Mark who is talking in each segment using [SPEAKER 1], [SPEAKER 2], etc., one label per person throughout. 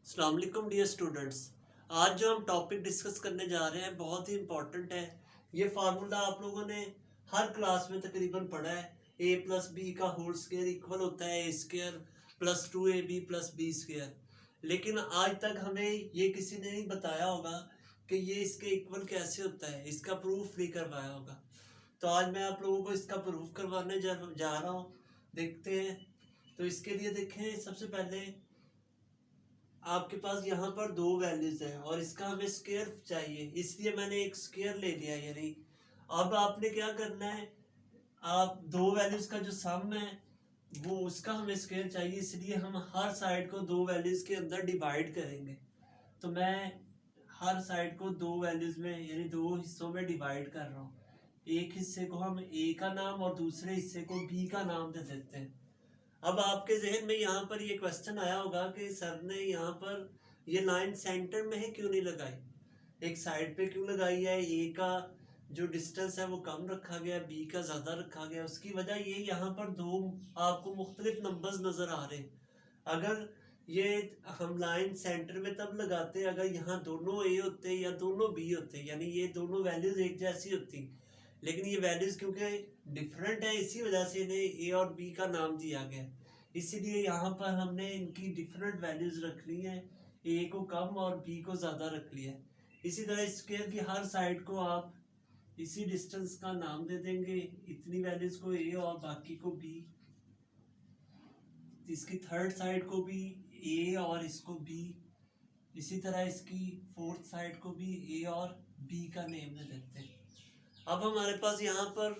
[SPEAKER 1] अस्सलाम वालेकुम dear students. आज जो हम टॉपिक डिस्कस करने जा रहे हैं बहुत ही इम्पोर्टेंट है। ये फार्मूला आप लोगों ने हर क्लास में तकरीबन पढ़ा है। ए प्लस बी का होल स्क्वायर इक्वल होता है A square plus 2ab plus B square. लेकिन आज तक हमें ये किसी ने नहीं बताया होगा कि ये इसके इक्वल कैसे होता है, इसका प्रूफ नहीं करवाया होगा। तो आज मैं आप लोगों को इसका प्रूफ करवाने जा रहा हूँ। देखते हैं। तो इसके लिए देखें, सबसे पहले आपके पास यहाँ पर दो वैल्यूज हैं और इसका हमें स्क्वायर चाहिए, इसलिए मैंने एक स्क्वायर ले लिया। यानी अब आपने क्या करना है, आप दो वैल्यूज का जो सम है वो उसका हमें स्क्वायर चाहिए, इसलिए हम हर साइड को दो वैल्यूज के अंदर डिवाइड करेंगे। तो मैं हर साइड को दो वैल्यूज में यानी दो हिस्सों में डिवाइड कर रहा हूँ। एक हिस्से को हम ए का नाम और दूसरे हिस्से को बी का नाम दे देते हैं। अब आपके जहन में यहाँ पर ये क्वेश्चन आया होगा कि सर ने यहाँ पर ये लाइन सेंटर में है क्यों नहीं लगाई, एक साइड पे क्यों लगाई है। ए का जो डिस्टेंस है वो कम रखा गया, बी का ज़्यादा रखा गया। उसकी वजह ये यहाँ पर दो आपको मुख्तलिफ नंबर्स नज़र आ रहे हैं। अगर ये हम लाइन सेंटर में तब लगाते अगर यहाँ दोनों ए होते या दोनों बी होते, यानी ये दोनों वैल्यूज एक जैसी होती। लेकिन ये वैल्यूज क्योंकि डिफरेंट है, इसी वजह से इन्हें ए और बी का नाम दिया गया। इसीलिए यहाँ पर हमने इनकी डिफरेंट वैल्यूज रख ली हैं, ए को कम और बी को ज़्यादा रख लिया है। इसी तरह स्क्वायर की हर साइड को आप इसी डिस्टेंस का नाम दे देंगे, इतनी वैल्यूज को ए और बाकी को बी। इसकी थर्ड साइड को भी ए और इसको बी। इसी तरह इसकी फोर्थ साइड को भी ए और बी का नेम दे देते हैं। अब हमारे पास यहाँ पर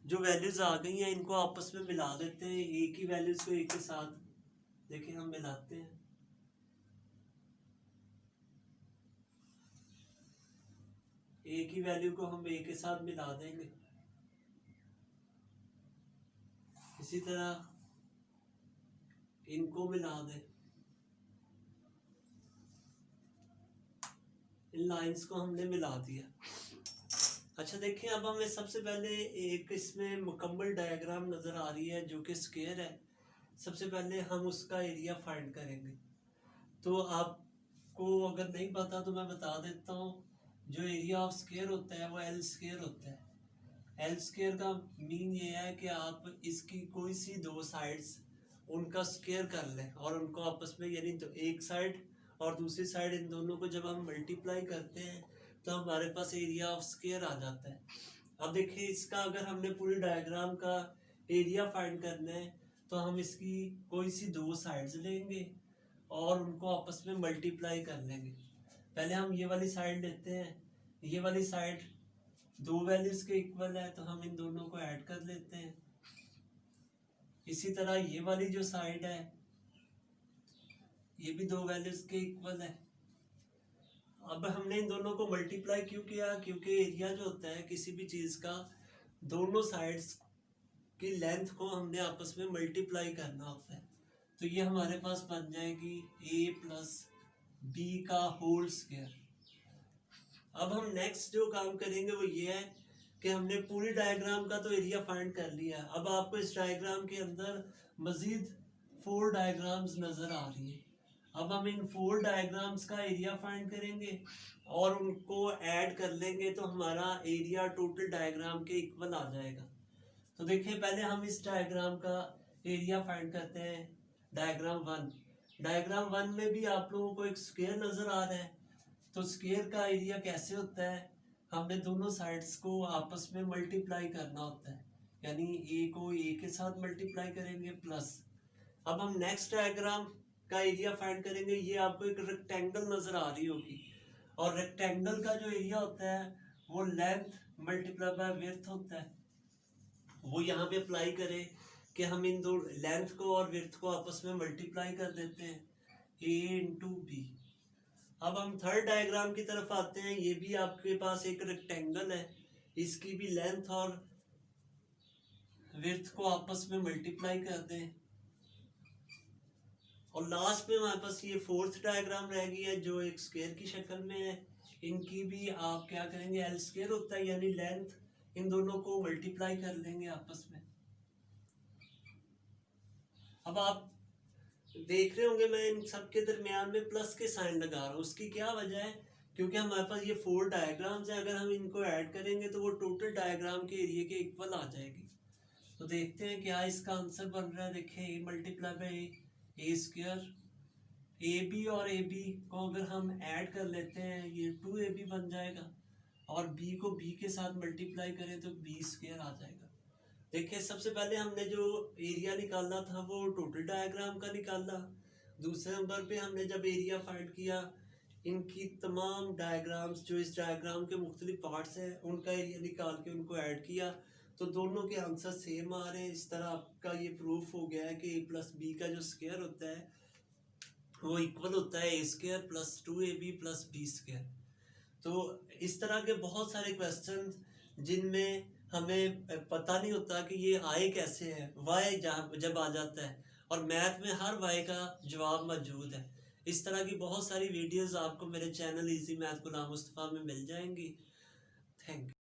[SPEAKER 1] जो वैल्यूज आ गई हैं इनको आपस में मिला देते हैं। ए की वैल्यूज को ए के साथ देखिए हम मिलाते हैं। ए की वैल्यू को हम ए के साथ मिला देंगे। इसी तरह इनको मिला दें, इन लाइंस को हमने मिला दिया। अच्छा देखिए, अब हमें सबसे पहले एक इसमें मुकम्मल डायग्राम नज़र आ रही है जो कि स्क्वायर है। सबसे पहले हम उसका एरिया फाइंड करेंगे। तो आपको अगर नहीं पता तो मैं बता देता हूँ। जो एरिया ऑफ स्क्वायर होता है वो एल स्क्वायर होता है। एल स्क्वायर का मीन ये है कि आप इसकी कोई सी दो साइड्स उनका स्क्वायर कर लें और उनको आपस में यानी तो एक साइड और दूसरी साइड इन दोनों को जब हम मल्टीप्लाई करते हैं तो हमारे पास एरिया ऑफ स्क्वायर आ जाता है। अब देखिए, इसका अगर हमने पूरी डायग्राम का एरिया फाइंड करना है तो हम इसकी कोई सी दो साइड्स लेंगे और उनको आपस में मल्टीप्लाई कर लेंगे। पहले हम ये वाली साइड लेते हैं, ये वाली साइड दो वैल्यूज के इक्वल है तो हम इन दोनों को ऐड कर लेते हैं। इसी तरह ये वाली जो साइड है ये भी दो वैल्यूज के इक्वल है। अब हमने इन दोनों को मल्टीप्लाई क्यों किया, क्योंकि एरिया जो होता है किसी भी चीज़ का दोनों साइड्स की लेंथ को हमने आपस में मल्टीप्लाई करना होता है। तो ये हमारे पास बन जाएगी ए प्लस बी का होल स्क्वायर। अब हम नेक्स्ट जो काम करेंगे वो ये है कि हमने पूरी डायग्राम का तो एरिया फाइंड कर लिया। अब आपको इस डायग्राम के अंदर मजीद 4 डायग्राम्स नज़र आ रही है। अब हम इन 4 डायग्राम्स का एरिया फाइंड करेंगे और उनको ऐड कर लेंगे तो हमारा एरिया टोटल डायग्राम के इक्वल आ जाएगा। तो देखिए, पहले हम इस डायग्राम का एरिया फाइंड करते हैं। डायग्राम वन में भी आप लोगों को एक स्क्वायर नज़र आ रहा है। तो स्क्वायर का एरिया कैसे होता है, हमने दोनों साइड्स को आपस में मल्टीप्लाई करना होता है। यानी ए को ए के साथ मल्टीप्लाई करेंगे प्लस। अब हम नेक्स्ट डायग्राम का एरिया फाइंड करेंगे। ये आपको एक रेक्टेंगल नज़र आ रही होगी और रेक्टेंगल का जो एरिया होता है वो लेंथ मल्टीप्लाई बाय विड्थ होता है। वो यहाँ पे अप्लाई करें कि हम इन दो लेंथ को और विड्थ को आपस में मल्टीप्लाई कर देते हैं, ए इंटू बी। अब हम थर्ड डायग्राम की तरफ आते हैं। ये भी आपके पास एक रेक्टेंगल है, इसकी भी लेंथ और विड्थ को आपस में मल्टीप्लाई कर दें। और लास्ट में हमारे पास ये फोर्थ डायग्राम रह गई है जो एक स्क्वायर की शक्ल में है। इनकी भी आप क्या करेंगे, एल स्क्वायर होता है यानी लेंथ, इन दोनों को मल्टीप्लाई कर लेंगे आपस में। अब आप देख रहे होंगे मैं इन सब के दरमियान में प्लस के साइन लगा रहा हूँ। उसकी क्या वजह है? क्योंकि हमारे पास ये 4 डायग्राम्स है, अगर हम इनको ऐड करेंगे तो वो टोटल डायग्राम के एरिया के इक्वल आ जाएगी। तो देखते हैं क्या इसका आंसर बन रहा है। देखें A multiply by A square, A B और ए बी को अगर हम ऐड कर लेते हैं ये 2ab बन जाएगा, और b को b के साथ मल्टीप्लाई करें तो b स्क्वायर आ जाएगा। देखिए सबसे पहले हमने जो एरिया निकाला था वो टोटल डायग्राम का निकाला। दूसरे नंबर पे हमने जब एरिया फाइंड किया, इनकी तमाम डायग्राम्स जो इस डायग्राम के मुख्तलिफ पार्ट्स हैं उनका एरिया निकाल के उनको ऐड किया, तो दोनों के आंसर सेम आ रहे हैं। इस तरह आपका ये प्रूफ हो गया है कि a प्लस बी का जो स्क्वायर होता है वो इक्वल होता है A square plus 2ab plus B square. तो इस तरह के बहुत सारे क्वेश्चन जिनमें हमें पता नहीं होता कि ये आए कैसे हैं, वाई जब आ जाता है, और मैथ में हर वाई का जवाब मौजूद है। इस तरह की बहुत सारी वीडियोस आपको मेरे चैनल इजी मैथ गुलाम मुस्तफ़ा में मिल जाएंगी। Thank you.